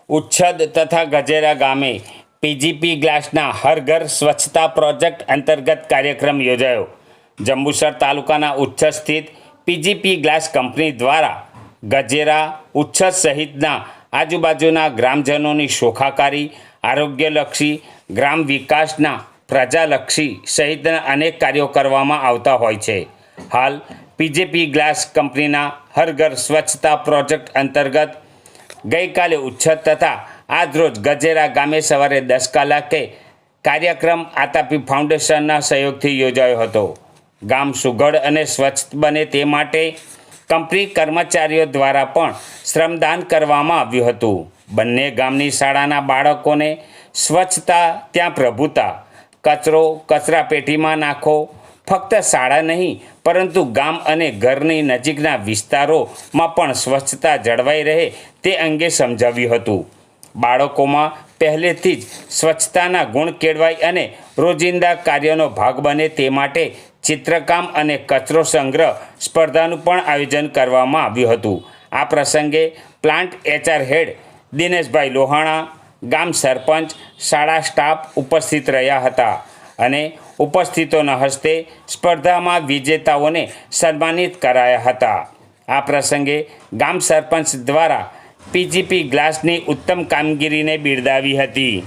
ઉચ્છદ તથા ગજેરા ગામે પીજીપી ગ્લાસના હર ઘર સ્વચ્છતા પ્રોજેક્ટ અંતર્ગત કાર્યક્રમ યોજાયો। જંબુસર તાલુકાના ઉચ્છદ સ્થિત પીજીપી ગ્લાસ કંપની દ્વારા ગજેરા, ઉચ્છદ સહિતના આજુબાજુના ગ્રામજનોની સુખાકારી, આરોગ્યલક્ષી, ગ્રામ વિકાસના પ્રજાલક્ષી સહિતના અનેક કાર્યો કરવામાં આવતા હોય છે। હાલ પીજીપી ગ્લાસ કંપનીના હર ઘર સ્વચ્છતા પ્રોજેક્ટ અંતર્ગત ગઈકાલે ઉચ્છદ તથા આજરોજ ગજેરા ગામે સવારે 10 કલાકે કાર્યક્રમ આતાપી ફાઉન્ડેશનના સહયોગથી યોજાયો હતો। ગામ સુઘડ અને સ્વચ્છ બને તે માટે કંપની કર્મચારીઓ દ્વારા પણ શ્રમદાન કરવામાં આવ્યું હતું। બંને ગામની શાળાના બાળકોને સ્વચ્છતા ત્યાં પ્રભુતા, કચરો કચરાપેટીમાં નાખો, ફક્ત શાળા નહીં પરંતુ ગામ અને ઘરની નજીકના વિસ્તારોમાં પણ સ્વચ્છતા જળવાઈ રહે તે અંગે સમજાવ્યું હતું। બાળકોમાં પહેલેથી જ સ્વચ્છતાના ગુણ કેળવાય અને રોજિંદા કાર્યનો ભાગ બને તે માટે ચિત્રકામ અને કચરો સંગ્રહ સ્પર્ધાનું પણ આયોજન કરવામાં આવ્યું હતું। આ પ્રસંગે plant HR head Dineshbhai Lohana, ગામ સરપંચ, શાળા સ્ટાફ ઉપસ્થિત રહ્યા હતા અને ઉપસ્થિતોના હસ્તે સ્પર્ધામાં વિજેતાઓને સન્માનિત કરાયા હતા। આ પ્રસંગે ગામ સરપંચ દ્વારા પીજીપી ગ્લાસની ઉત્તમ કામગીરીને બિરદાવી હતી।